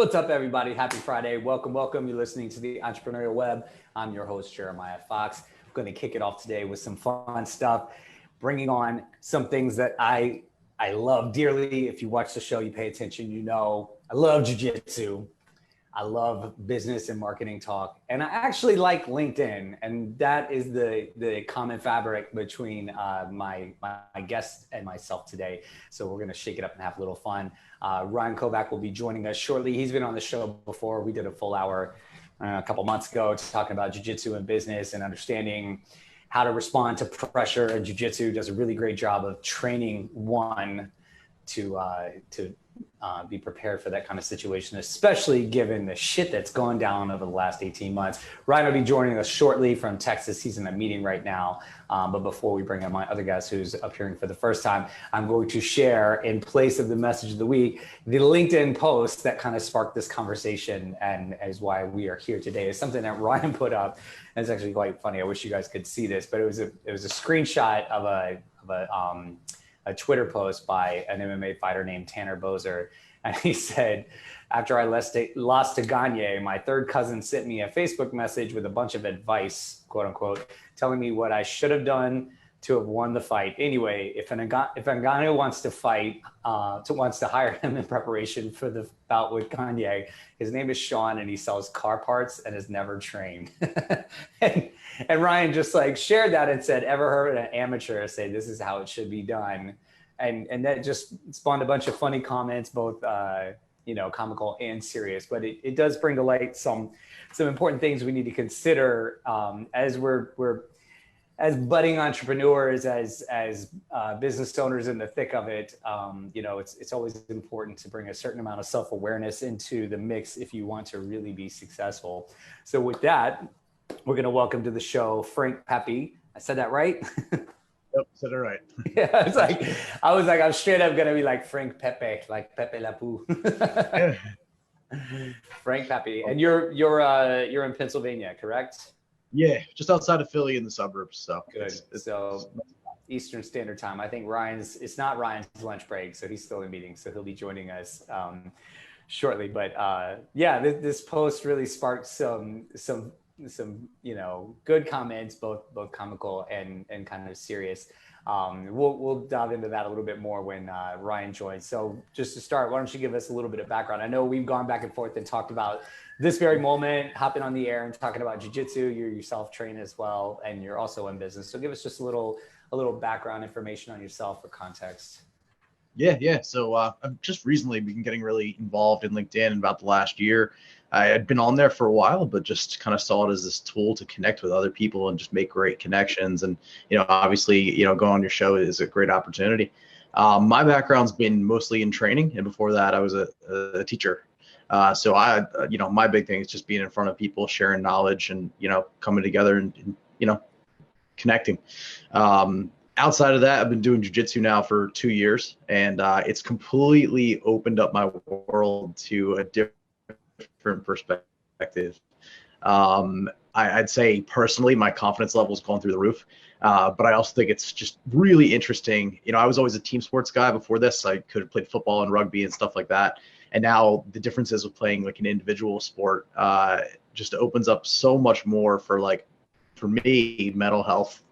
What's up, everybody? Happy Friday. Welcome, welcome. You're listening to the Entrepreneurial Web. I'm your host, Jeremiah Fox. I'm going to kick it off today with some fun stuff, bringing on some things that I love dearly. If you watch the show, you pay attention, you know I love Jiu Jitsu. I love business and marketing talk, and I actually like LinkedIn, and that is the common fabric between my guest and myself today. So we're going to shake it up and have a little fun. Ryan Kovac will be joining us shortly. He's been on the show before. We did a full hour a couple months ago talking about jiu-jitsu and business and understanding how to respond to pressure. And jiu-jitsu does a really great job of training one to be prepared for that kind of situation, especially given the shit that's gone down over the last 18 months. Ryan will be joining us shortly from Texas. He's in a meeting right now. But before we bring in my other guest who's appearing for the first time, I'm going to share, in place of the message of the week, the LinkedIn post that kind of sparked this conversation and is why we are here today. It's something that Ryan put up, and it's actually quite funny. I wish you guys could see this, but it was a screenshot of a Twitter post by an MMA fighter named Tanner Bozer. And he said, after I lost to Gagne, my third cousin sent me a Facebook message with a bunch of advice, quote unquote, telling me what I should have done to have won the fight. Anyway, if Ngannou wants to fight, wants to hire him in preparation for the bout with Gagne, his name is Sean and he sells car parts and has never trained. and Ryan just like shared that and said, ever heard an amateur say this is how it should be done? And that just spawned a bunch of funny comments, both comical and serious. But it does bring to light some important things we need to consider as we're as budding entrepreneurs, as business owners in the thick of it. It's always important to bring a certain amount of self-awareness into the mix if you want to really be successful. So with that, we're going to welcome to the show Frank Pepe. I said that right? Yep, said it right. Yeah, I was like, I'm straight up gonna be like Frank Pepe, like Pepe Le Pew. Yeah. Frank Pepe, and you're in Pennsylvania, correct? Yeah, just outside of Philly in the suburbs. So good. So Eastern Standard Time. I think it's not Ryan's lunch break, so he's still in meeting, so he'll be joining us shortly. But this post really sparked some good comments, both comical and kind of serious. We'll dive into that a little bit more when Ryan joins. So just to start, why don't you give us a little bit of background? I know we've gone back and forth and talked about this very moment, hopping on the air and talking about jiu-jitsu. You're yourself trained as well, and you're also in business. So give us just a little background information on yourself for context. Yeah. So I've just recently been getting really involved in LinkedIn in about the last year. I had been on there for a while, but just kind of saw it as this tool to connect with other people and just make great connections. And, obviously, going on your show is a great opportunity. My background's been mostly in training. And before that, I was a teacher. So my big thing is just being in front of people, sharing knowledge and, coming together and connecting. Outside of that, I've been doing jiu-jitsu now for 2 years, and it's completely opened up my world to a different perspective. I'd say personally, my confidence level has gone through the roof. But I also think it's just really interesting. I was always a team sports guy before this. I could have played football and rugby and stuff like that. And now the differences with playing like an individual sport just opens up so much more for me, mental health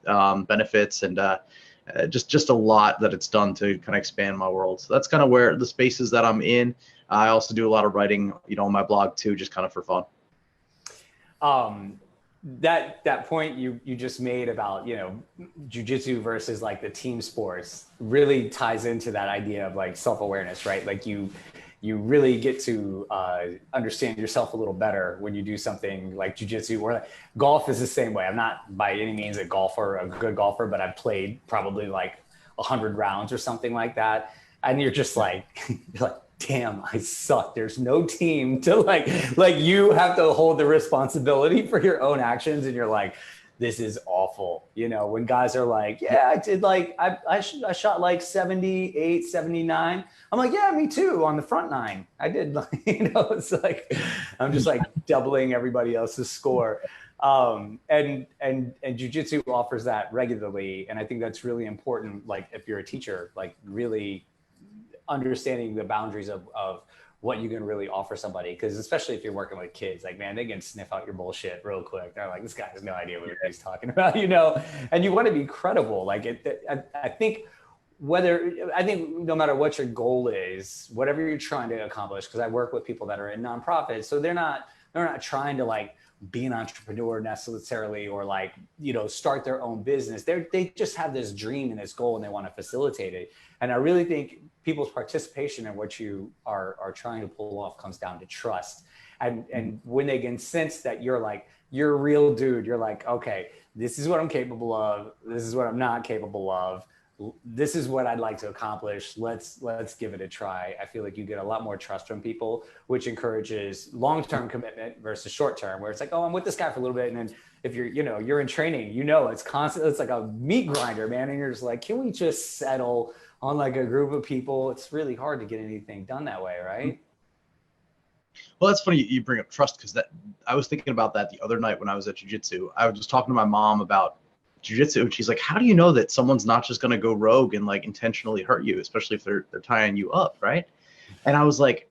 benefits and just a lot that it's done to kind of expand my world. So that's kind of where the spaces that I'm in. I also do a lot of writing, on my blog too, just kind of for fun. That point you just made about, jiu-jitsu versus like the team sports really ties into that idea of like self-awareness, right? Like you really get to understand yourself a little better when you do something like jiu-jitsu, or like golf is the same way. I'm not by any means a good golfer, but I've played probably like 100 rounds or something like that. And you're just like, damn, I suck. There's no team to like you have to hold the responsibility for your own actions. And you're like, this is awful. When guys are like, yeah, I did I shot like 78, 79. I'm like, yeah, me too. On the front nine, I did it's like, I'm just like doubling everybody else's score. And jiu-jitsu offers that regularly. And I think that's really important. Like if you're a teacher, like really understanding the boundaries of what you can really offer somebody. Because especially if you're working with kids, like, man, they can sniff out your bullshit real quick. They're like, this guy has no idea what he's talking about, you know, and you want to be credible. Like I think no matter what your goal is, whatever you're trying to accomplish, because I work with people that are in nonprofits, so they're not trying to like be an entrepreneur necessarily, or like, you know, start their own business. They just have this dream and this goal and they want to facilitate it. And I really think people's participation in what you are trying to pull off comes down to trust. And when they can sense that you're a real dude, you're like, okay, this is what I'm capable of. This is what I'm not capable of. This is what I'd like to accomplish. Let's give it a try. I feel like you get a lot more trust from people, which encourages long-term commitment versus short-term, where it's like, oh, I'm with this guy for a little bit. And then if you're in training, it's constant. It's like a meat grinder, man. And you're just like, can we just settle on like a group of people? It's really hard to get anything done that way, right? Well, that's funny you bring up trust, because I was thinking about that the other night when I was at jiu-jitsu. I was just talking to my mom about jiu-jitsu, and she's like, how do you know that someone's not just going to go rogue and like intentionally hurt you, especially if they're tying you up, right? And I was like,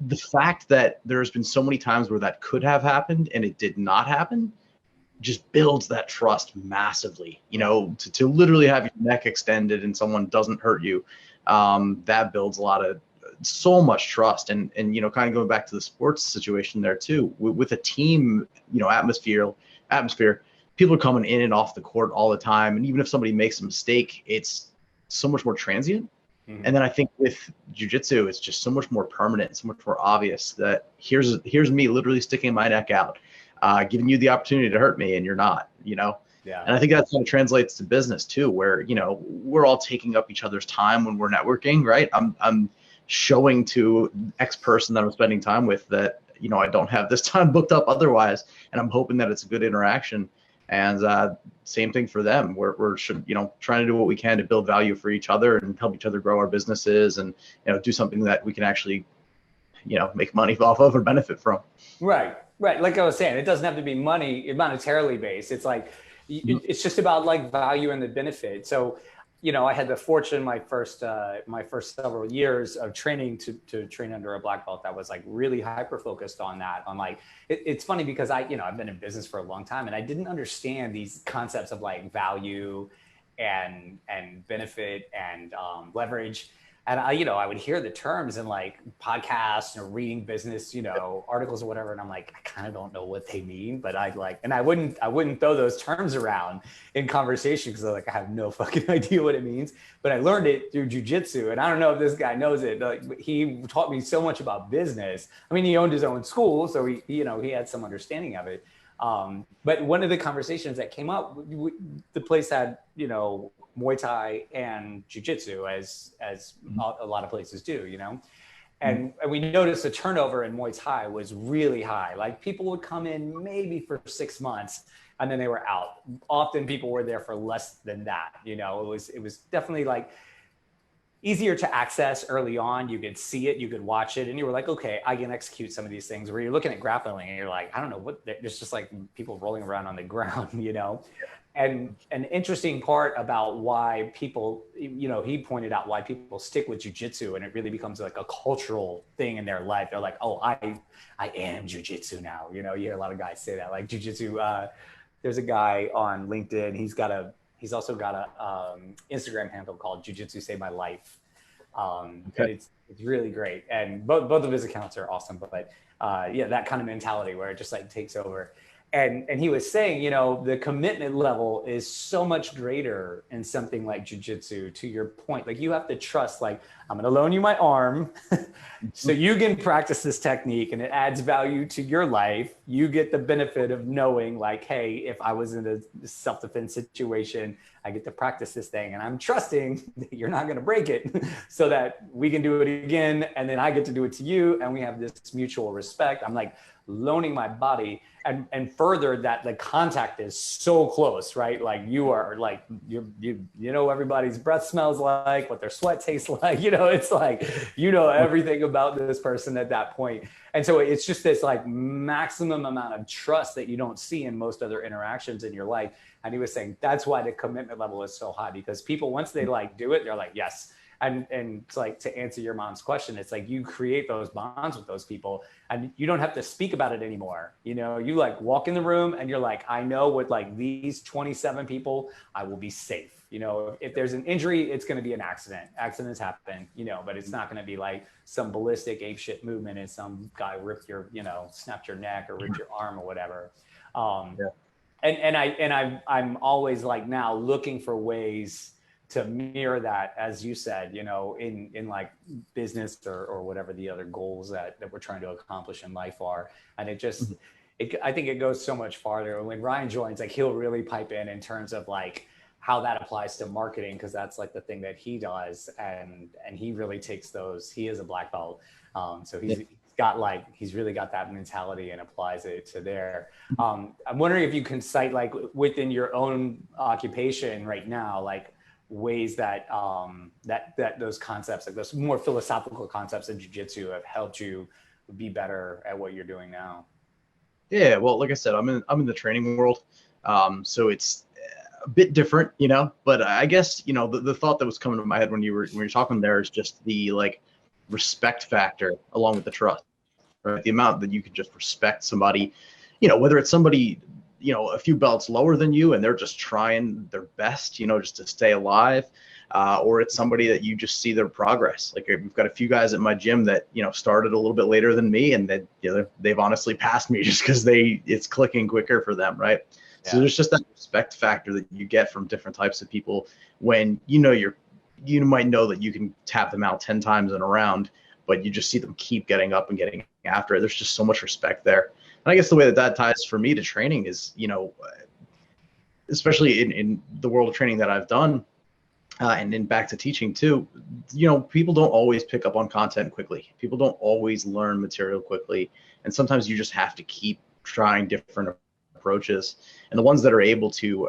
the fact that there's been so many times where that could have happened and it did not happen just builds that trust massively. You know, to literally have your neck extended and someone doesn't hurt you, that builds so much trust. And you know, kind of going back to the sports situation there too, with a team, you know, atmosphere, people are coming in and off the court all the time. And even if somebody makes a mistake, it's so much more transient. Mm-hmm. And then I think with jiu-jitsu, it's just so much more permanent, so much more obvious that here's me literally sticking my neck out, giving you the opportunity to hurt me, and you're not, you know? Yeah. And I think that kind of translates to business too, where, you know, we're all taking up each other's time when we're networking, right? I'm showing to X person that I'm spending time with that, you know, I don't have this time booked up otherwise. And I'm hoping that it's a good interaction. And same thing for them. We're you know, trying to do what we can to build value for each other and help each other grow our businesses, and, you know, do something that we can actually, you know, make money off of or benefit from. Right. Like I was saying, it doesn't have to be monetarily based. It's like, it's just about like value and the benefit. So, you know, I had the fortune my first several years of training to train under a black belt that was like really hyper focused on that. On like, it's funny because I've been in business for a long time, and I didn't understand these concepts of like value and benefit and leverage. And I would hear the terms in like podcasts or reading business, you know, articles or whatever. And I'm like, I kind of don't know what they mean, but I wouldn't throw those terms around in conversation, because I have no fucking idea what it means. But I learned it through jiu-jitsu. And I don't know if this guy knows it, but he taught me so much about business. I mean, he owned his own school, so he had some understanding of it. But one of the conversations that came up, the place had, you know, Muay Thai and Jiu-Jitsu as a lot of places do, you know, and we noticed the turnover in Muay Thai was really high. Like, people would come in maybe for 6 months and then they were out. Often people were there for less than that. You know, it was definitely like easier to access early on. You could see it, you could watch it, and you were like, okay, I can execute some of these things. Where you're looking at grappling and you're like, I don't know what, there's just like people rolling around on the ground, you know? And an interesting part about why people, you know, he pointed out why people stick with jiu-jitsu, and it really becomes like a cultural thing in their life. They're like, oh, I am jiu-jitsu now. You know, you hear a lot of guys say that, like jiu-jitsu. There's a guy on LinkedIn. He's also got a Instagram handle called Jiu-Jitsu Saved My Life. And it's really great. And both of his accounts are awesome, but yeah, that kind of mentality where it just like takes over. And he was saying, you know, the commitment level is so much greater in something like jiu-jitsu, to your point. Like, you have to trust, like, I'm going to loan you my arm so you can practice this technique, and it adds value to your life. You get the benefit of knowing, like, hey, if I was in a self-defense situation, I get to practice this thing, and I'm trusting that you're not going to break it so that we can do it again. And then I get to do it to you, and we have this mutual respect. I'm like loaning my body. And further, that the contact is so close, right? Like, you are like, you know, everybody's breath smells like, what their sweat tastes like, you know, it's like, you know, everything about this person at that point. And so it's just this like maximum amount of trust that you don't see in most other interactions in your life. And he was saying that's why the commitment level is so high, because people, once they like do it, they're like, yes. And it's like, to answer your mom's question, it's like you create those bonds with those people and you don't have to speak about it anymore. You know, you like walk in the room and you're like, I know with like these 27 people, I will be safe. You know, if there's an injury, it's going to be an accident. Accidents happen, you know, but it's not going to be like some ballistic ape shit movement and some guy ripped your, you know, snapped your neck or ripped your arm or whatever. I'm always like now looking for ways to mirror that, as you said, you know, in like business or whatever the other goals that we're trying to accomplish in life are. And it just, I think it goes so much farther. When Ryan joins, like he'll really pipe in terms of like how that applies to marketing, because that's like the thing that he does. And he really takes those, he is a black belt. So he's really got that mentality and applies it to there. I'm wondering if you can cite like within your own occupation right now, like ways that that those concepts, like those more philosophical concepts of jiu-jitsu have helped you be better at what you're doing now. Yeah, well, like I said, I'm in the training world, so it's a bit different, you know. But I guess, you know, the thought that was coming to my head when you were talking there is just the like respect factor along with the trust, right? The amount that you can just respect somebody, you know, whether it's somebody, you know, a few belts lower than you and they're just trying their best, you know, just to stay alive, or it's somebody that you just see their progress. Like we've got a few guys at my gym that, you know, started a little bit later than me, and that, you know, they've honestly passed me just because it's clicking quicker for them, right? Yeah. So there's just that respect factor that you get from different types of people when, you know, you might know that you can tap them out 10 times in a round, but you just see them keep getting up and getting after it. There's just so much respect there. And I guess the way that ties for me to training is, you know, especially in the world of training that I've done, and then back to teaching too, you know, people don't always pick up on content quickly. People don't always learn material quickly. And sometimes you just have to keep trying different approaches. And the ones that are able to,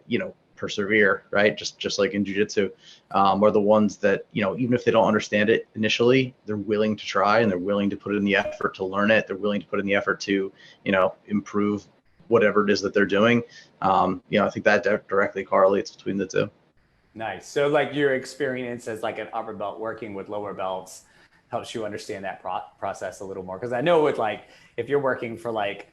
you know, persevere, right? Just like in jiu-jitsu, are the ones that, you know, even if they don't understand it initially, they're willing to try and they're willing to put in the effort to learn it. They're willing to put in the effort to, you know, improve whatever it is that they're doing. You know, I think that directly correlates between the two. Nice. So like your experience as like an upper belt working with lower belts helps you understand that process a little more. Because I know with like, if you're working for like,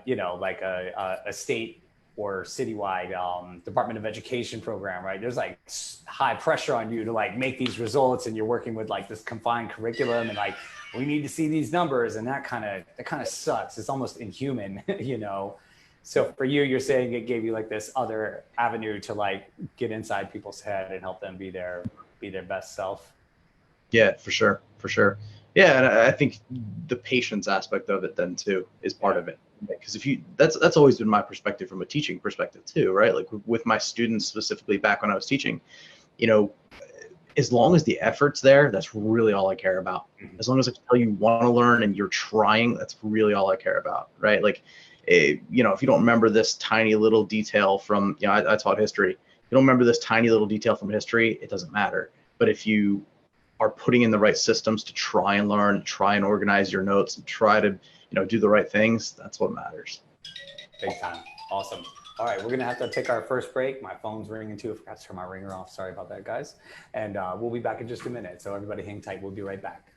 you know, like a state or citywide Department of Education program, right? There's like high pressure on you to like make these results, and you're working with like this confined curriculum, and like we need to see these numbers, and that kind of sucks. It's almost inhuman, you know. So for you, you're saying it gave you like this other avenue to like get inside people's head and help them be their best self. Yeah, for sure, for sure. Yeah, and I think the patience aspect of it then too is part of it. Because that's always been my perspective from a teaching perspective too, right? Like with my students specifically back when I was teaching, you know, as long as the effort's there, that's really all I care about. As long as I can tell you want to learn and you're trying, that's really all I care about, right? Like, you know, if you don't remember this tiny little detail from, you know, I taught history. If you don't remember this tiny little detail from history, it doesn't matter. But if you are putting in the right systems to try and learn, try and organize your notes, and try to, you know, do the right things, that's what matters. Big time. Awesome. All right, we're gonna have to take our first break. My phone's ringing too. I forgot to turn my ringer off. Sorry about that, guys. And we'll be back in just a minute. So everybody hang tight. We'll be right back.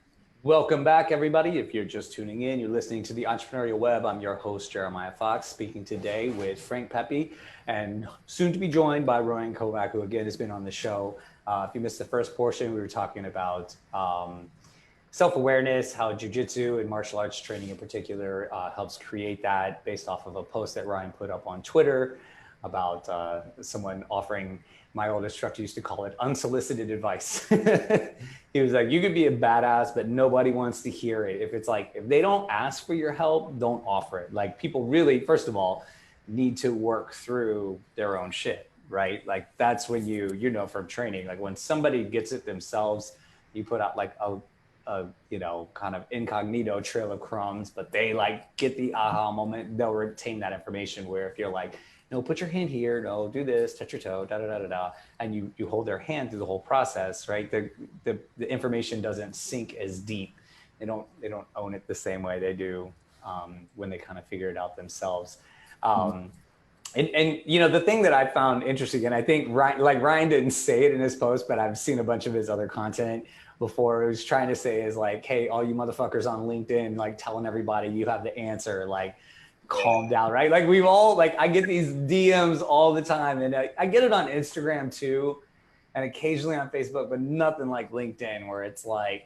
Welcome back, everybody. If you're just tuning in, you're listening to the Entrepreneurial Web. I'm your host, Jeremiah Fox, speaking today with Frank Pepe, and soon to be joined by Ryan Kovac, who again has been on the show. If you missed the first portion, we were talking about self-awareness, how jiu-jitsu and martial arts training in particular helps create that, based off of a post that Ryan put up on Twitter about someone offering, my old instructor used to call it unsolicited advice. He was like, you could be a badass, but nobody wants to hear it. If it's like, if they don't ask for your help, don't offer it. Like, people really, first of all, need to work through their own shit, right? Like, that's when you know, from training, like when somebody gets it themselves, you put out like a you know, kind of incognito trail of crumbs, but they like get the aha moment, they'll retain that information. Where if you're like, no, put your hand here, no, do this, touch your toe, da da da da da, and you hold their hand through the whole process, right? The information doesn't sink as deep. They don't own it the same way they do when they kind of figure it out themselves. And you know, the thing that I found interesting, and I think Ryan didn't say it in his post, but I've seen a bunch of his other content before. It was trying to say is like, hey, all you motherfuckers on LinkedIn, like telling everybody you have the answer, like calm down, right? Like we've all, like, I get these DMs all the time, and I get it on Instagram too, and occasionally on Facebook, but nothing like LinkedIn where it's like,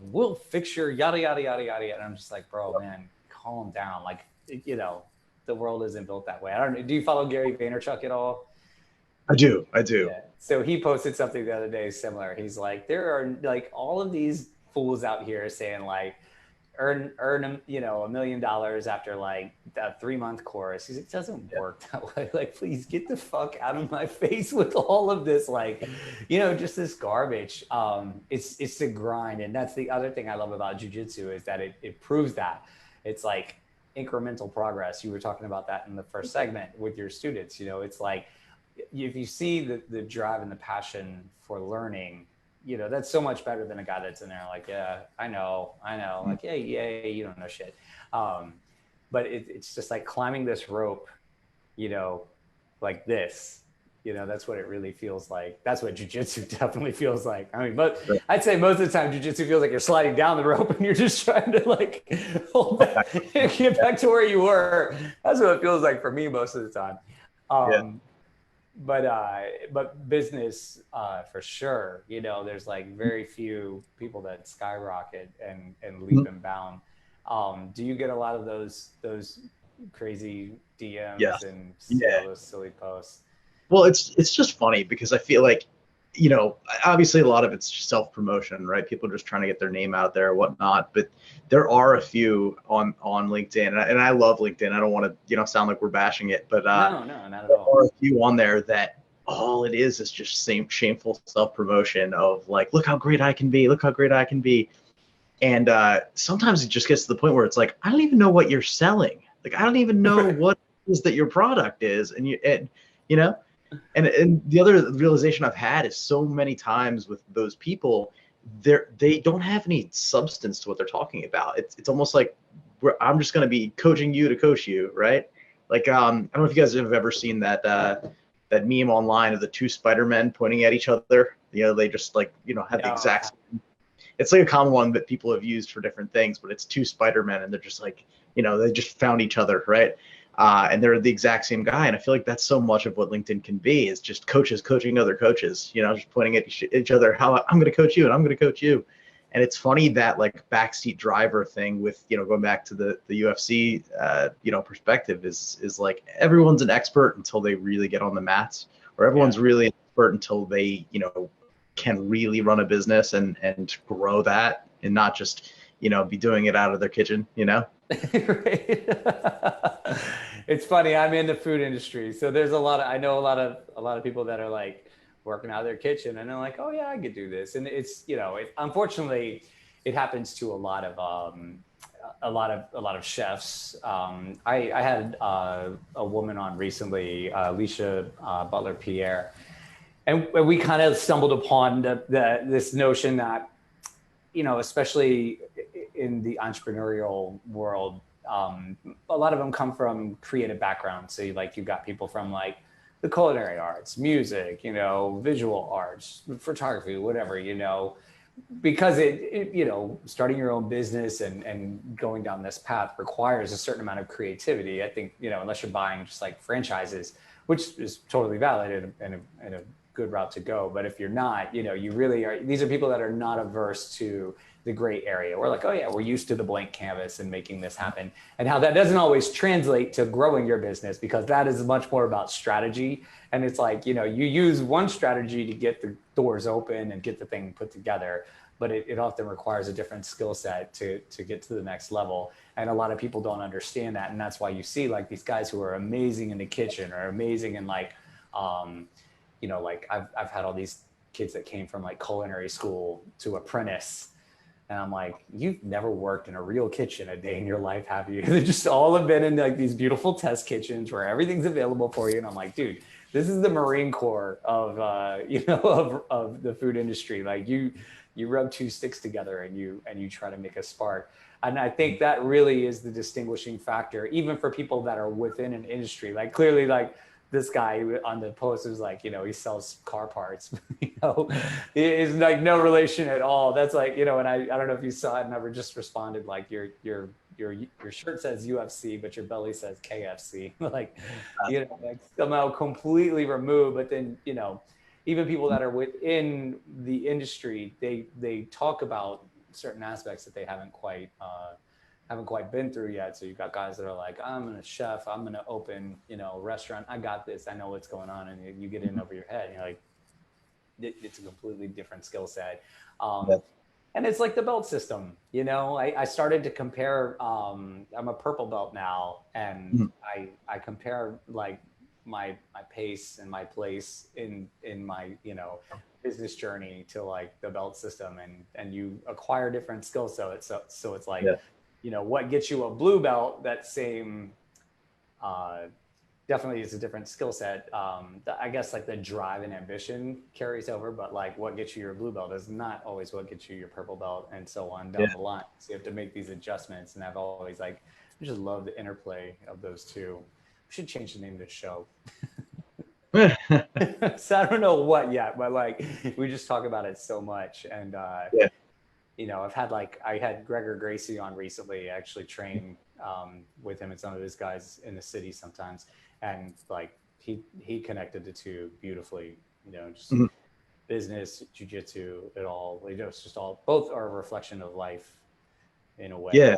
we'll fix your yada, yada, yada, yada. And I'm just like, bro, man, calm down. Like, you know, the world isn't built that way. I don't know. Do you follow Gary Vaynerchuk at all? I do. I do. Yeah. So he posted something the other day similar. He's like, there are like all of these fools out here saying like, earn you know, $1 million after like a 3-month course. He's like, it doesn't work that way. Like, please get the fuck out of my face with all of this, like, you know, just this garbage. It's the grind. And that's the other thing I love about jiu-jitsu is that it proves that. It's like incremental progress. You were talking about that in the first segment with your students. You know, it's like, if you see the drive and the passion for learning, you know, that's so much better than a guy that's in there like, yeah, I know, like, yeah, you don't know shit. But it's just like climbing this rope, you know, like this, you know, that's what it really feels like. That's what jiu-jitsu definitely feels like. I mean, but I'd say most of the time jiu-jitsu feels like you're sliding down the rope and you're just trying to like hold back, get back to where you were. That's what it feels like for me most of the time. But business, for sure, you know, there's like very few people that skyrocket and leap and bound. Do you get a lot of those crazy DMs and see all those silly posts? Well, it's just funny because I feel like, you know, obviously a lot of it's self-promotion, right? People are just trying to get their name out there or whatnot. But there are a few on LinkedIn, and I love LinkedIn. I don't want to, you know, sound like we're bashing it, but no, not at there all. are a few on there that all it is just shameful self-promotion of like, look how great I can be, look how great I can be. And sometimes it just gets to the point where it's like, I don't even know what you're selling. Like, I don't even know what it is that your product is. And you know, and the other realization I've had is so many times with those people, they don't have any substance to what they're talking about. It's almost like I'm just going to be coaching you to coach you, right? Like, I don't know if you guys have ever seen that meme online of the two Spider-Men pointing at each other. You know, they just like, you know, have the exact. It's like a common one that people have used for different things, but it's two Spider-Men and they're just like, you know, they just found each other, right? And they're the exact same guy. And I feel like that's so much of what LinkedIn can be is just coaches coaching other coaches, you know, just pointing at each other, how I'm going to coach you and I'm going to coach you. And it's funny that like backseat driver thing with, you know, going back to the UFC, you know, perspective is like everyone's an expert until they really get on the mats, or everyone's really an expert until they, you know, can really run a business and grow that and not just, you know, be doing it out of their kitchen, you know? Right. It's funny. I'm in the food industry. So there's I know a lot of people that are like working out of their kitchen and they're like, oh yeah, I could do this. And it's, you know, unfortunately it happens to a lot of chefs. I had a woman on recently, Alicia Butler Pierre, and we kind of stumbled upon this notion that, you know, especially in the entrepreneurial world, a lot of them come from creative backgrounds. So you've got people from like the culinary arts, music, you know, visual arts, photography, whatever, you know, because it you know, starting your own business and going down this path requires a certain amount of creativity. I think, you know, unless you're buying just like franchises, which is totally valid and a good route to go. But if you're not, you know, you really are, these are people that are not averse to the gray area. We're like, oh yeah, we're used to the blank canvas and making this happen. And how that doesn't always translate to growing your business, because that is much more about strategy. And it's like, you know, you use one strategy to get the doors open and get the thing put together, but it often requires a different skill set to get to the next level. And a lot of people don't understand that. And that's why you see like these guys who are amazing in the kitchen or amazing in like, you know, like I've had all these kids that came from like culinary school to apprentice. And I'm like, you've never worked in a real kitchen a day in your life, have you? They just all have been in like these beautiful test kitchens where everything's available for you. And I'm like, dude, this is the Marine Corps of of the food industry. Like you rub two sticks together and you try to make a spark. And I think that really is the distinguishing factor, even for people that are within an industry. Like clearly, like this guy on the post was like, he sells car parts. It's like no relation at all. That's like, and I don't know if you saw it, and I just responded like your shirt says UFC, but your belly says KFC. Like, like somehow completely removed. But then, even people that are within the industry, they talk about certain aspects that they haven't quite been through yet. So you've got guys that are like, I'm a chef, I'm gonna open, a restaurant, I got this, I know what's going on, and you get in over your head. And you're like, it's a completely different skill set. And it's like the belt system, I started to compare, I'm a purple belt now, and I compare like my pace and my place in my, business journey to like the belt system, and you acquire different skill sets. So it's like, what gets you a blue belt, that same, definitely is a different skill set. I guess like the drive and ambition carries over, but like what gets you your blue belt is not always what gets you your purple belt, and so on down the line. So you have to make these adjustments, and I've always I just love the interplay of those two. We should change the name of the show. So I don't know what yet, but like we just talk about it so much. And I had Renzo Gracie on recently. I actually train with him and some of his guys in the city sometimes, and like he connected the two beautifully. Just business, jiu-jitsu, it all. It's just all, both are a reflection of life in a way. Yeah.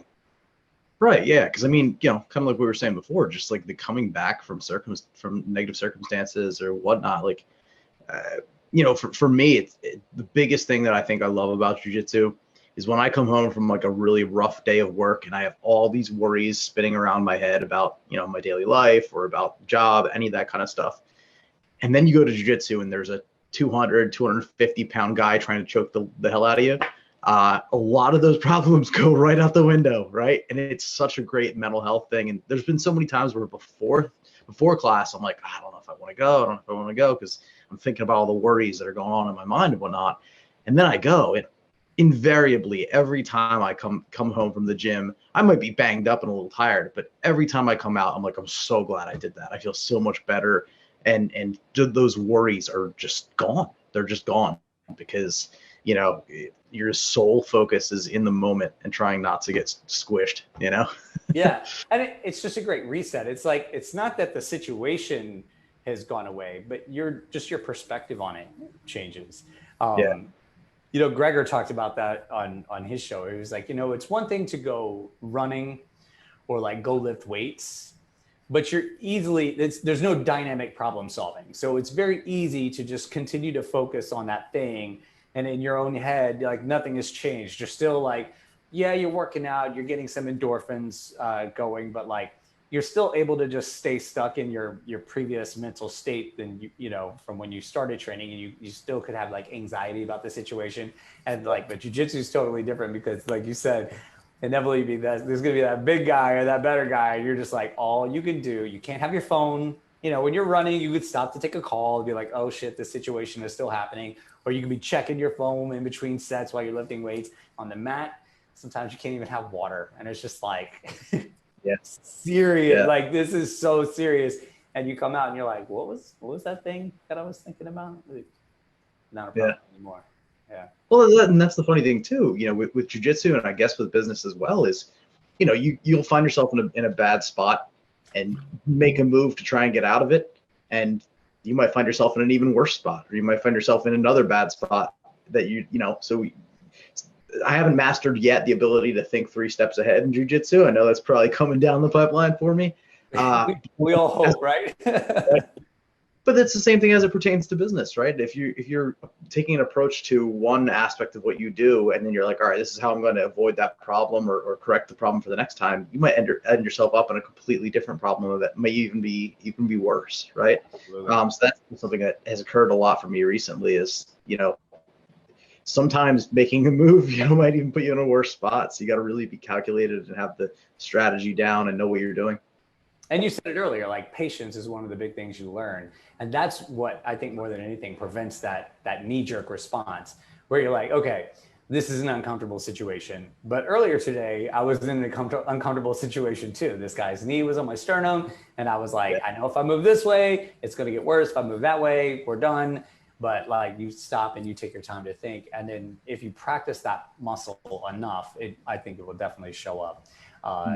Right. Yeah. Because I mean, kind of like we were saying before, just like the coming back from negative circumstances or whatnot. Like, for me, the biggest thing that I think I love about jiu-jitsu is when I come home from like a really rough day of work and I have all these worries spinning around my head about, my daily life or about job, any of that kind of stuff. And then you go to jiu-jitsu and there's a 250 pound guy trying to choke the hell out of you. A lot of those problems go right out the window, right? And it's such a great mental health thing. And there's been so many times where before class, I'm like, I don't know if I want to go. I don't know if I want to go because I'm thinking about all the worries that are going on in my mind and whatnot. And then I go, and invariably, every time I come home from the gym, I might be banged up and a little tired, but every time I come out, I'm like, I'm so glad I did that. I feel so much better. And those worries are just gone. They're just gone because your sole focus is in the moment and trying not to get squished, Yeah. And it's just a great reset. It's like, it's not that the situation has gone away, but your perspective on it changes. Gregor talked about that on his show. He was like, it's one thing to go running or like go lift weights, but there's no dynamic problem solving. So it's very easy to just continue to focus on that thing. And in your own head, like nothing has changed. You're still like, you're working out, you're getting some endorphins going, but like you're still able to just stay stuck in your previous mental state than from when you started training, and you still could have like anxiety about the situation. And like, but jiu-jitsu is totally different because like you said, inevitably there's going to be that big guy or that better guy. And you're just like, all you can do, you can't have your phone. When you're running, you could stop to take a call and be like, oh shit, this situation is still happening. Or you can be checking your phone in between sets while you're lifting weights on the mat. Sometimes you can't even have water. And it's just like, serious. Yeah. Like, this is so serious. And you come out and you're like, what was that thing that I was thinking about? Not a problem anymore. Yeah. Well, and that's the funny thing too, with jiu-jitsu, and I guess with business as well, is, you'll find yourself in a bad spot and make a move to try and get out of it. And you might find yourself in an even worse spot, or you might find yourself in another bad spot that so I haven't mastered yet the ability to think 3 steps ahead in jiu-jitsu. I know that's probably coming down the pipeline for me. We all hope, right? But it's the same thing as it pertains to business, right? If you're taking an approach to one aspect of what you do, and then you're like, all right, this is how I'm going to avoid that problem or correct the problem for the next time, you might end yourself up in a completely different problem that may even be worse, right? So that's something that has occurred a lot for me recently. Is sometimes making a move, might even put you in a worse spot. So you got to really be calculated and have the strategy down and know what you're doing. And you said it earlier, like patience is one of the big things you learn. And that's what I think more than anything prevents that knee-jerk response where you're like, okay, this is an uncomfortable situation. But earlier today, I was in an uncomfortable situation too. This guy's knee was on my sternum and I was like, I know if I move this way, it's going to get worse. If I move that way, we're done. But like you stop and you take your time to think. And then if you practice that muscle enough, I think it will definitely show up.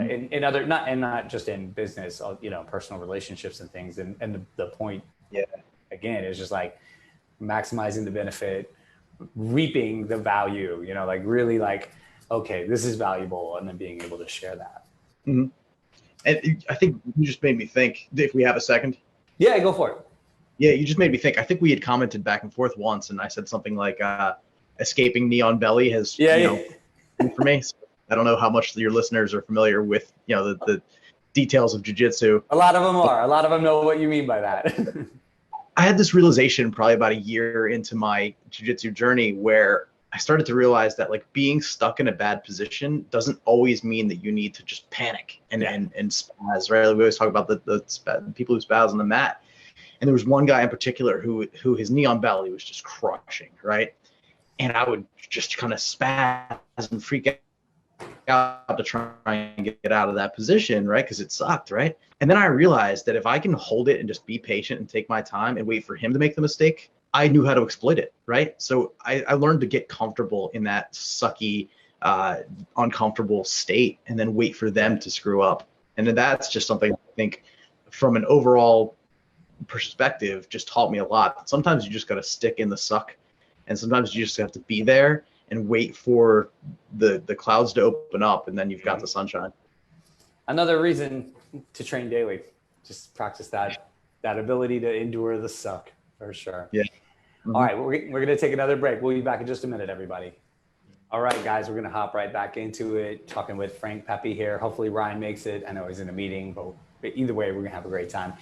In other, not just in business, personal relationships and things. And the point, again, is just like maximizing the benefit, reaping the value, like really like, okay, this is valuable. And then being able to share that. Mm-hmm. And I think you just made me think, if we have a second. Yeah, go for it. Yeah, you just made me think. I think we had commented back and forth once, and I said something like, escaping neon belly has, for me. So I don't know how much your listeners are familiar with, the details of jiu-jitsu. A lot of them are. A lot of them know what you mean by that. I had this realization probably about a year into my jiu-jitsu journey where I started to realize that like being stuck in a bad position doesn't always mean that you need to just panic and spaz, right? Like we always talk about the people who spaz on the mat. And there was one guy in particular who his knee on belly was just crushing, right? And I would just kind of spaz and freak out to try and get out of that position, right? Because it sucked, right? And then I realized that if I can hold it and just be patient and take my time and wait for him to make the mistake, I knew how to exploit it, right? So I learned to get comfortable in that sucky, uncomfortable state and then wait for them to screw up. And then that's just something I think from an overall perspective just taught me a lot. Sometimes you just got to stick in the suck, and sometimes you just have to be there and wait for the clouds to open up, and then you've got the sunshine. Another reason to train daily, just practice that ability to endure the suck, for sure. Yeah. Mm-hmm. All right, we're going to take another break. We'll be back in just a minute, everybody. All right, guys, we're going to hop right back into it, talking with Frank Pepe here. Hopefully Ryan makes it. I know he's in a meeting, but either way, we're going to have a great time.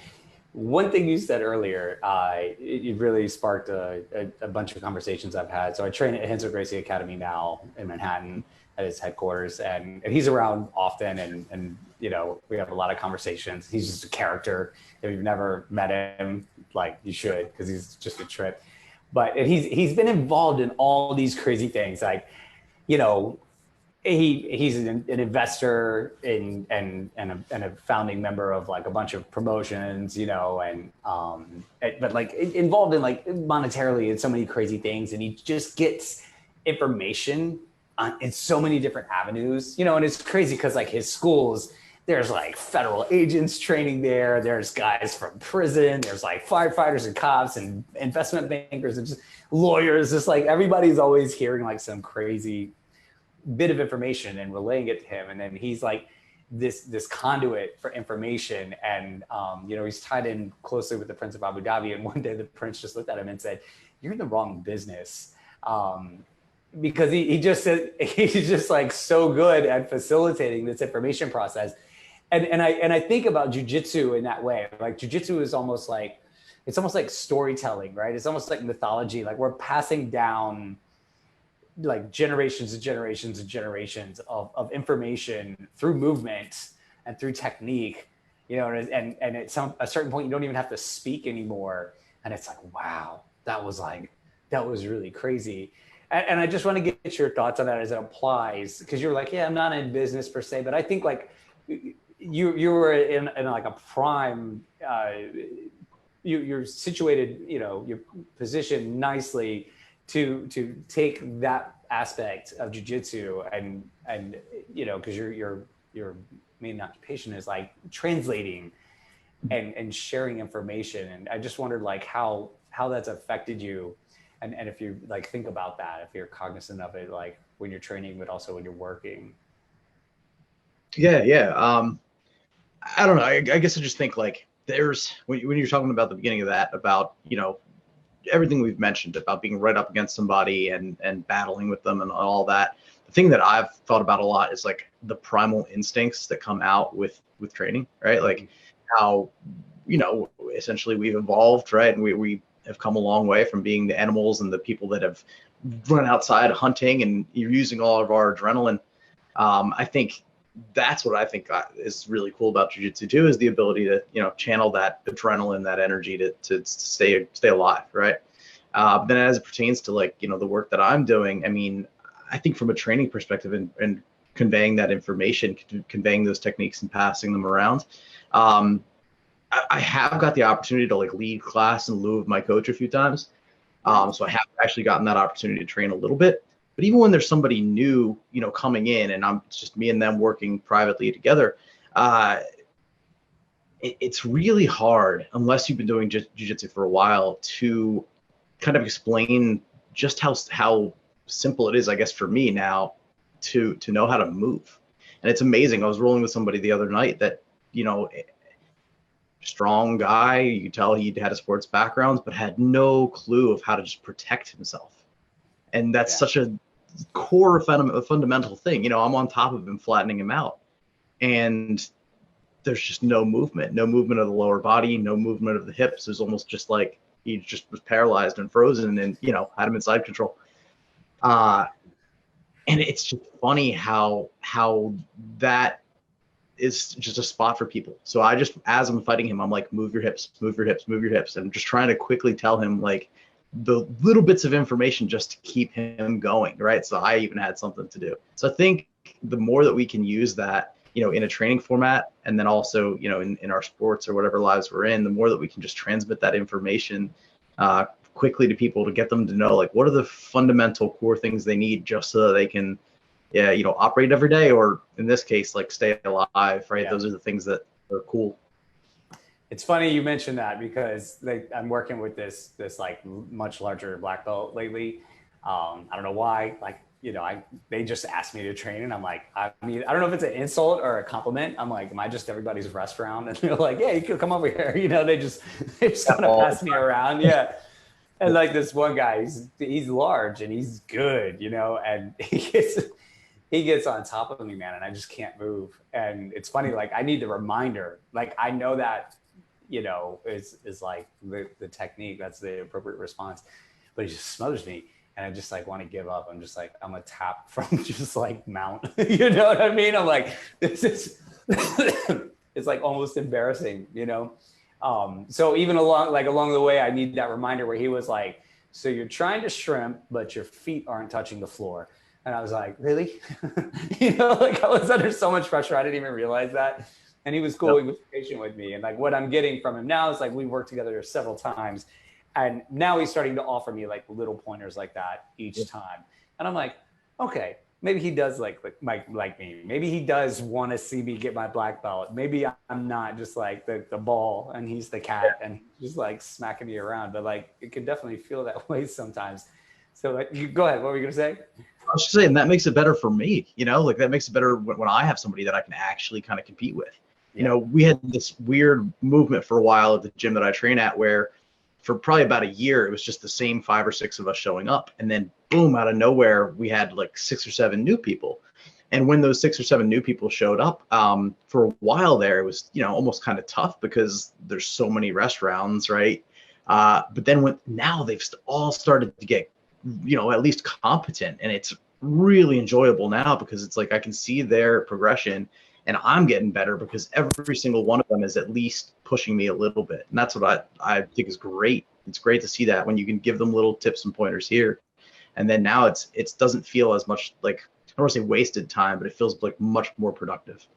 One thing you said earlier, it really sparked a bunch of conversations I've had. So I train at Renzo Gracie Academy now in Manhattan at his headquarters, and he's around often, and we have a lot of conversations. He's just a character. If you've never met him, like you should, because he's just a trip. But he's been involved in all these crazy things, like he's an investor and a founding member of like a bunch of promotions, but like involved in like monetarily in so many crazy things. And he just gets information in so many different avenues, and it's crazy because like his schools, there's like federal agents training there. There's guys from prison. There's like firefighters and cops and investment bankers and just lawyers. Just like everybody's always hearing like some crazy bit of information and relaying it to him, and then he's like this conduit for information, and he's tied in closely with the Prince of Abu Dhabi. And one day the prince just looked at him and said, "You're in the wrong business," because he just said he's just like so good at facilitating this information process, and I think about jiu-jitsu in that way. Like jiu-jitsu is almost like storytelling, right? It's almost like mythology. Like we're passing down like generations and generations and generations of information through movement and through technique, and at a certain point you don't even have to speak anymore, and it's like, wow, that was really crazy. And I just want to get your thoughts on that as it applies, because you're like, yeah, I'm not in business per se, but I think like you were in like a prime, you're situated, you're positioned nicely to take that aspect of jiu-jitsu and because your main occupation is like translating and sharing information. And I just wondered like how that's affected you, and if you like think about that, if you're cognizant of it, like when you're training, but also when you're working. Yeah. I don't know. I guess I just think like there's when you're talking about the beginning of that, about everything we've mentioned about being right up against somebody and battling with them and all that. The thing that I've thought about a lot is like the primal instincts that come out with training, right? Like how, essentially we've evolved, right? And we have come a long way from being the animals and the people that have run outside hunting and you're using all of our adrenaline. I think that's what I think is really cool about jiu-jitsu too, is the ability to, channel that adrenaline, that energy to stay alive, right? Then as it pertains to like, the work that I'm doing, I mean, I think from a training perspective and conveying that information, conveying those techniques and passing them around, I have got the opportunity to like lead class in lieu of my coach a few times. So I have actually gotten that opportunity to train a little bit. But even when there's somebody new, coming in and it's just me and them working privately together, it's really hard, unless you've been doing jiu-jitsu for a while, to kind of explain just how simple it is, I guess, for me now to know how to move. And it's amazing. I was rolling with somebody the other night that, strong guy, you could tell he had a sports background, but had no clue of how to just protect himself. And that's such a core fundamental thing. I'm on top of him, flattening him out. And there's just no movement of the lower body, no movement of the hips. It was almost just like he just was paralyzed and frozen and, had him in side control. And it's just funny how that is just a spot for people. So I just, as I'm fighting him, I'm like, move your hips, move your hips, move your hips. And I'm just trying to quickly tell him like the little bits of information just to keep him going, right? So I even had something to do. So I think the more that we can use that, in a training format, and then also, in our sports or whatever lives we're in, the more that we can just transmit that information quickly to people, to get them to know like what are the fundamental core things they need just so that they can operate every day, or in this case, like stay alive, right? Those are the things that are cool. It's funny you mentioned that, because I'm working with this like much larger black belt lately. I don't know why, like, they just asked me to train, and I'm like, I mean, I don't know if it's an insult or a compliment. I'm like, am I just everybody's restaurant? And they're like, yeah, you could come over here. They just kind of pass me around. Yeah. And like this one guy, he's large and he's good, and he gets on top of me, man, and I just can't move. And it's funny, like I need the reminder. Like I know that, is like the technique, that's the appropriate response, but he just smothers me. And I just like want to give up. I'm just like, I'm a tap from just like mount, you know what I mean? I'm like, this is, it's like almost embarrassing, So even along the way, I need that reminder where he was like, so you're trying to shrimp, but your feet aren't touching the floor. And I was like, really? Like I was under so much pressure. I didn't even realize that. And he was cool. He was patient with me. And like what I'm getting from him now is like, we worked together several times. And now he's starting to offer me like little pointers like that each time. And I'm like, okay, maybe he does like me. Maybe he does want to see me get my black belt. Maybe I'm not just like the ball and he's the cat and he's just like smacking me around. But like, it could definitely feel that way sometimes. So you go ahead. What were you going to say? I was just saying that makes it better for me, like that makes it better when I have somebody that I can actually kind of compete with. We had this weird movement for a while at the gym that I train at where for probably about a year, it was just the same 5 or 6 of us showing up. And then boom, out of nowhere, we had like 6 or 7 new people. And when those 6 or 7 new people showed up, for a while there, it was, almost kind of tough because there's so many restaurants, right? But then now they've all started to get, at least competent. And it's really enjoyable now because it's like I can see their progression and I'm getting better because every single one of them is at least pushing me a little bit. And that's what I think is great. It's great to see that when you can give them little tips and pointers here. And then now it doesn't feel as much like, I don't want to say wasted time, but it feels like much more productive.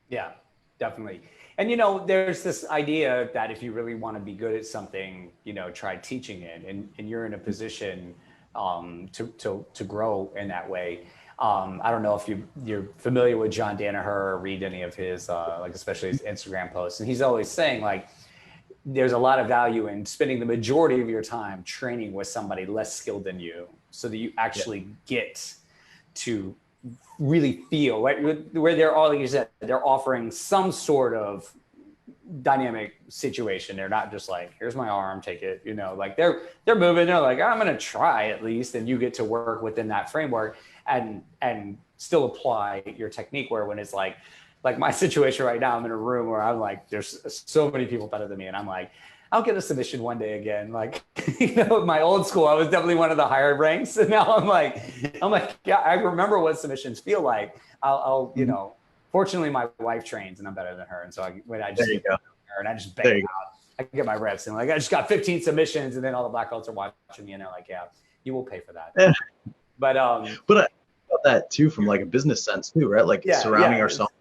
Yeah, definitely. And, there's this idea that if you really want to be good at something, try teaching it, and you're in a position to grow in that way. I don't know if you're familiar with John Danaher or read any of his, like especially his Instagram posts. And he's always saying like, there's a lot of value in spending the majority of your time training with somebody less skilled than you so that you actually get to really feel, right? Where they're all, like you said, they're offering some sort of dynamic situation. They're not just like, here's my arm, take it, like they're moving. They're like, I'm going to try at least. And you get to work within that framework and still apply your technique, where when it's like my situation right now, I'm in a room where I'm like, there's so many people better than me. And I'm like, I'll get a submission one day again. Like, my old school, I was definitely one of the higher ranks. And now I'm like, yeah, I remember what submissions feel like. I'll Fortunately, my wife trains and I'm better than her. And so when I just There you go. her and I just bang out, I get my reps and like, I just got 15 submissions and then all the black belts are watching me and they're like, yeah, you will pay for that. Yeah. But I thought that too, from like a business sense too, right? Like surrounding ourselves,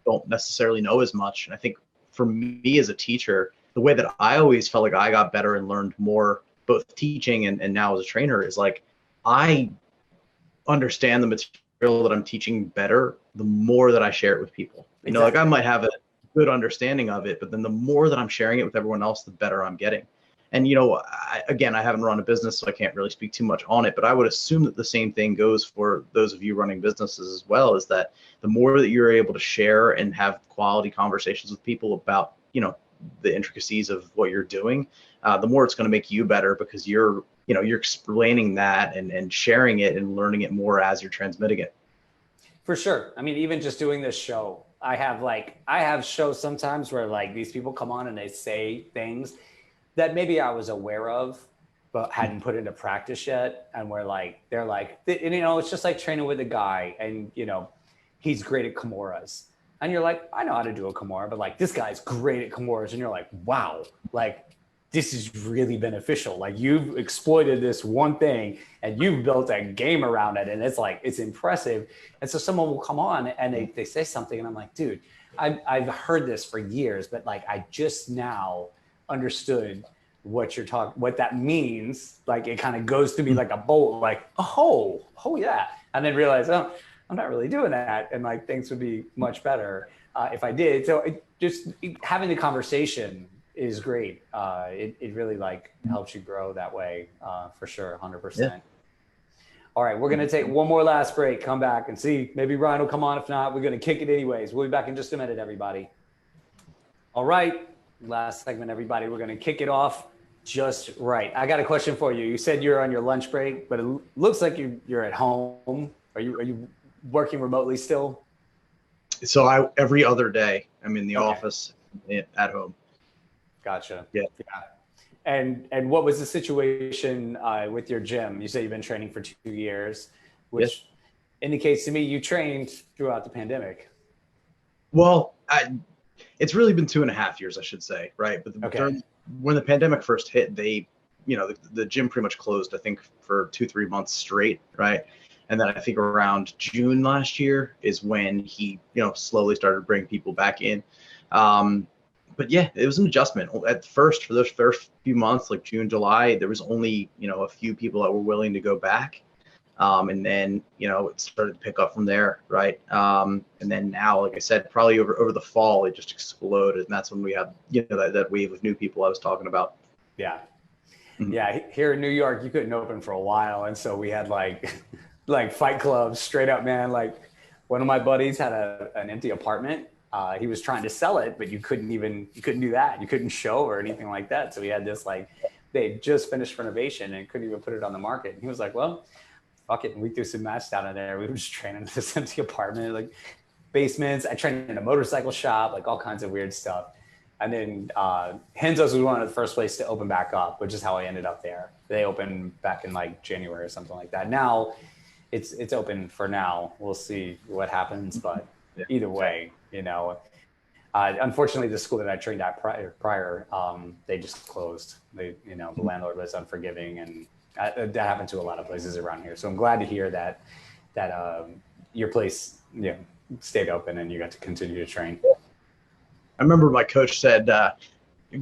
don't necessarily know as much. And I think for me as a teacher, the way that I always felt like I got better and learned more, both teaching and now as a trainer, is like I understand the material that I'm teaching better the more that I share it with people. You know, like I might have a good understanding of it, but then the more that I'm sharing it with everyone else, the better I'm getting. And, you know, I haven't run a business, so I can't really speak too much on it, but I would assume that the same thing goes for those of you running businesses as well, is that the more that you're able to share and have quality conversations with people about, you know, the intricacies of what you're doing, the more it's going to make you better, because you're explaining that and sharing it and learning it more as you're transmitting it. For sure. I mean, even just doing this show, I have shows sometimes where like these people come on and they say things that maybe I was aware of, but hadn't put into practice yet. And they're like, and, you know, it's just like training with a guy and, you know, he's great at Kimuras. And you're like, I know how to do a Kimura, but like, this guy's great at Kimuras. And you're like, wow, like, this is really beneficial. Like, you've exploited this one thing and you've built a game around it. And it's like, it's impressive. And so someone will come on and they say something and I'm like, dude, I've heard this for years, but like, I just now understood what you're talking, what that means. Like, it kind of goes to me like a bolt, like, oh yeah. And then realize, oh, I'm not really doing that. And like, things would be much better if I did. So having the conversation is great. It really like helps you grow that way, for sure. 100%. Yeah. All right. We're going to take one more last break, come back and see, maybe Ryan will come on. If not, we're going to kick it anyways. We'll be back in just a minute, everybody. All right. Last segment, everybody. We're going to kick it off just right. I got a question for you. You said you're on your lunch break, but it looks like you're at home. Are you working remotely still? So every other day I'm in the office at home. Gotcha. Yeah. And what was the situation with your gym? You said you've been training for 2 years, which indicates to me you trained throughout the pandemic. Well, it's really been 2.5 years, I should say, right? But when the pandemic first hit, the gym pretty much closed, I think, for 2-3 months straight, right? And then I think around June last year is when he, slowly started bringing people back in. But yeah, it was an adjustment. At first, for those first few months, like June, July, there was only, a few people that were willing to go back. And then, it started to pick up from there, right? And then now, like I said, probably over the fall, it just exploded. And that's when we had, that wave of new people I was talking about. Yeah. Mm-hmm. Yeah. Here in New York, you couldn't open for a while. And so we had like fight clubs straight up, man. Like one of my buddies had an empty apartment. He was trying to sell it, but you couldn't do that. You couldn't show or anything like that. So he had this, they just finished renovation and couldn't even put it on the market. And he was like, well, fuck it. And we threw some mats down in there. We were just training in this empty apartment, like basements. I trained in a motorcycle shop, like all kinds of weird stuff. And then Renzo's was one of the first places to open back up, which is how I ended up there. They opened back in like January or something like that. Now it's open for now. We'll see what happens, but either way, unfortunately the school that I trained at prior, they just closed. The landlord was unforgiving, and that happened to a lot of places around here. So I'm glad to hear that your place, stayed open and you got to continue to train. I remember my coach said,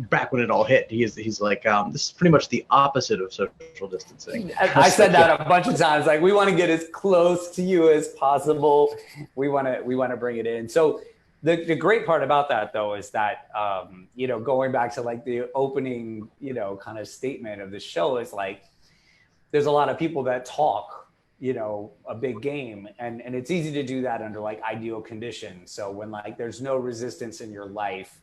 back when it all hit, he's like, this is pretty much the opposite of social distancing. I said that a bunch of times. Like, we want to get as close to you as possible. We want to bring it in. So the great part about that, though, is that going back to like the opening kind of statement of the show, is like there's a lot of people that talk a big game, and it's easy to do that under like ideal conditions. So when like there's no resistance in your life,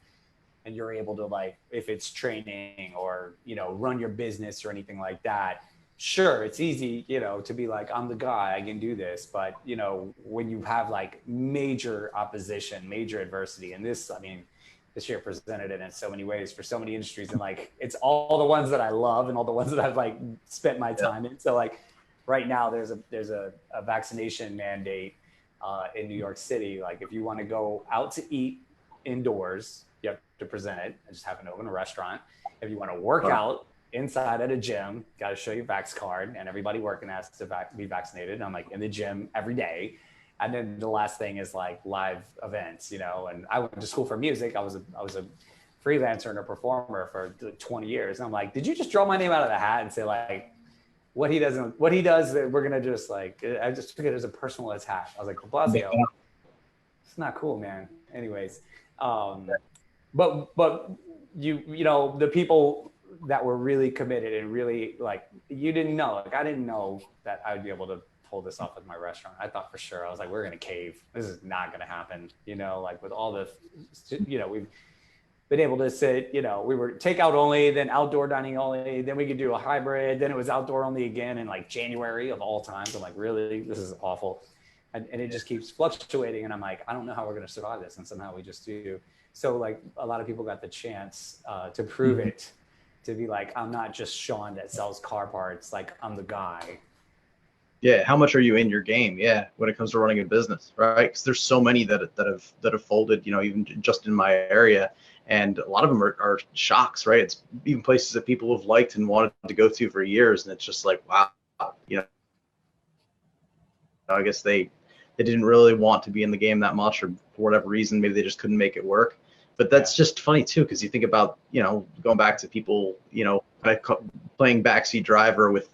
and you're able to, like, if it's training or, run your business or anything like that, sure, it's easy, to be like, I'm the guy, I can do this. But, when you have like major opposition, major adversity, and this year presented it in so many ways for so many industries. And like, it's all the ones that I love and all the ones that I've like spent my time in. So like right now there's a vaccination mandate in New York City. Like if you want to go out to eat indoors, you have to present it. I just happen to open a restaurant. If you want to work out inside at a gym, got to show your vax card, and everybody working has to be vaccinated. I'm like in the gym every day. And then the last thing is like live events, you know, and I went to school for music. I was a freelancer and a performer for 20 years. And I'm like, did you just draw my name out of the hat and say like, what he does, we're going to just like, I just took it as a personal attack. I was like, Blasio, it's not cool, man. Anyways. But you know, the people that were really committed and really like, you didn't know, like, I didn't know that I would be able to pull this off with my restaurant. I thought for sure, I was like, we're going to cave. This is not going to happen. You know, like with all the, you know, we've been able to sit, you know, we were takeout only, then outdoor dining only, then we could do a hybrid, then it was outdoor only again in like January of all times. I'm like, really, this is awful. And it just keeps fluctuating. And I'm like, I don't know how we're going to survive this. And somehow we just do. So like a lot of people got the chance to prove it, to be like, I'm not just Sean that sells car parts. Like I'm the guy. Yeah, how much are you in your game? Yeah, when it comes to running a business, right? Because there's so many that have folded, you know, even just in my area, and a lot of them are shocks, right? It's even places that people have liked and wanted to go to for years, and it's just like, wow, you know, I guess they didn't really want to be in the game that much, or for whatever reason, maybe they just couldn't make it work. But that's just funny too, because you think about, you know, going back to people, you know, playing backseat driver with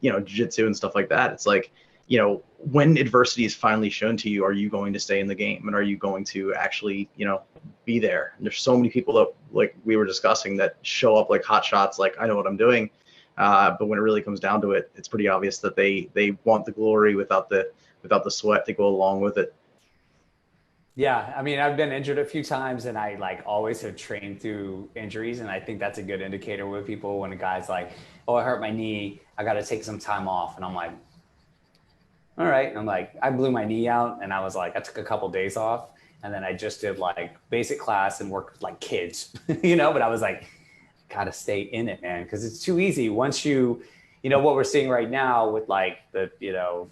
you know, jiu-jitsu and stuff like that. It's like, you know, when adversity is finally shown to you, are you going to stay in the game, and are you going to actually, you know, be there? And there's so many people that, like we were discussing, that show up like hot shots, like I know what I'm doing, but when it really comes down to it, it's pretty obvious that they want the glory without the sweat to go along with it. Yeah, I mean, I've been injured a few times, and I like always have trained through injuries, and I think that's a good indicator with people when a guy's like, "Oh, I hurt my knee, I got to take some time off," and I'm like, "All right." And I'm like, I blew my knee out, and I was like, I took a couple days off, and then I just did like basic class and worked with like kids, you know. But I was like, gotta stay in it, man, because it's too easy once you know what we're seeing right now with like the, you know,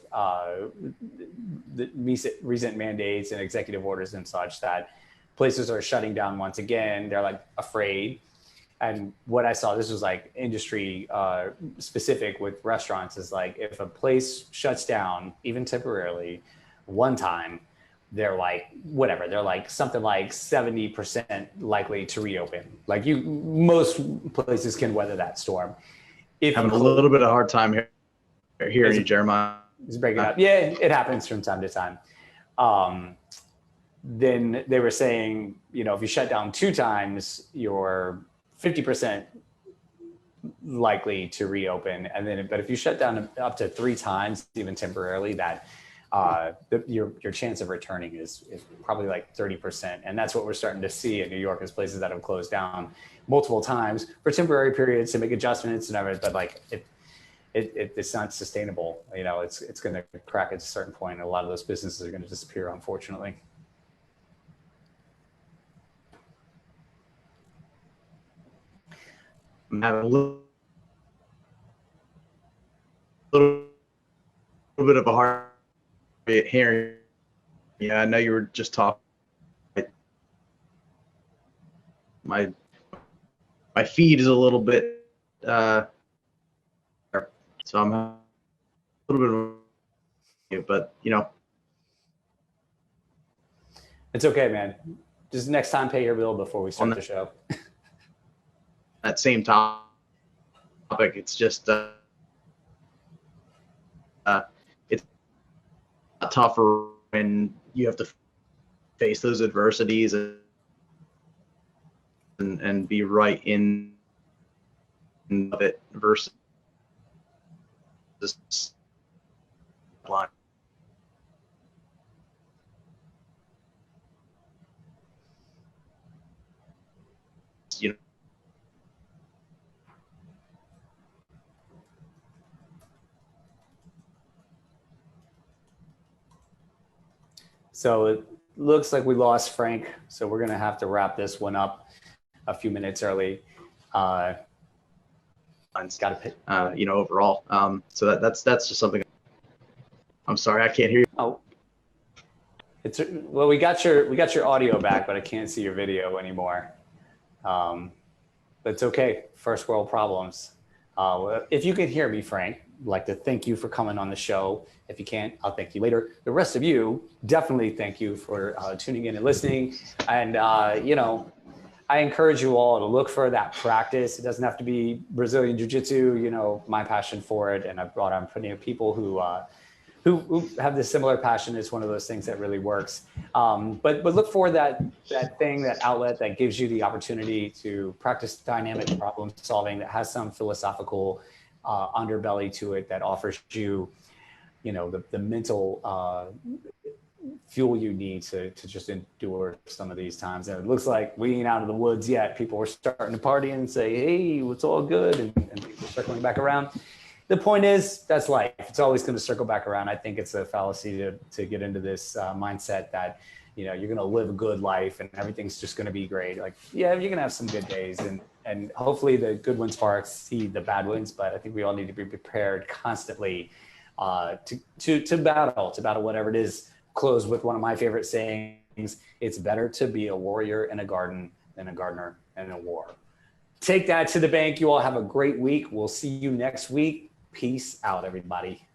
the recent mandates and executive orders and such, that places are shutting down once again. They're like afraid. And what I saw, this was like industry specific with restaurants, is like if a place shuts down, even temporarily, one time, they're like, whatever, they're like something like 70% likely to reopen. Like most places can weather that storm. If Having a little bit of a hard time hearing you, Jeremiah. It's breaking up. Yeah, it happens from time to time. Then they were saying, you know, if you shut down 2 times, you're 50% likely to reopen. And then, but if you shut down up to 3 times, even temporarily, that your chance of returning is probably like 30%. And that's what we're starting to see in New York, is places that have closed down multiple times for temporary periods to make adjustments and everything. But like it's not sustainable. You know, it's going to crack at a certain point, and a lot of those businesses are going to disappear, unfortunately. I'm having a little bit of a hard hearing. Yeah, I know you were just talking. My feed is a little bit, so I'm a little bit, but you know, it's okay, man. Just next time, pay your bill before we start the show. That same topic, it's just it's tougher when you have to face those adversities and be right in it versus this line. You know, so it looks like we lost Frank, so we're going to have to wrap this one up a few minutes early. It's got to pick. You know, overall. So that's just something. I'm sorry, I can't hear you. Oh, Well, we got your audio back, but I can't see your video anymore. But it's okay. First world problems. If you can hear me, Frank, I'd like to thank you for coming on the show. If you can't, I'll thank you later. The rest of you, definitely thank you for tuning in and listening. And, I encourage you all to look for that practice. It doesn't have to be Brazilian Jiu Jitsu, my passion for it. And I've brought on plenty of people who have this similar passion. Is one of those things that really works. But look for that thing, that outlet that gives you the opportunity to practice dynamic problem solving, that has some philosophical underbelly to it, that offers you, the mental fuel you need to just endure some of these times. And it looks like we ain't out of the woods yet. People are starting to party and say, hey, it's all good. And people are circling back around. The point is, that's life. It's always going to circle back around. I think it's a fallacy to get into this mindset that, you're going to live a good life and everything's just going to be great. Like, yeah, you're going to have some good days and hopefully the good ones far exceed the bad ones. But I think we all need to be prepared constantly to battle whatever it is. Close with one of my favorite sayings: it's better to be a warrior in a garden than a gardener in a war. Take that to the bank. You all have a great week. We'll see you next week. Peace out, everybody.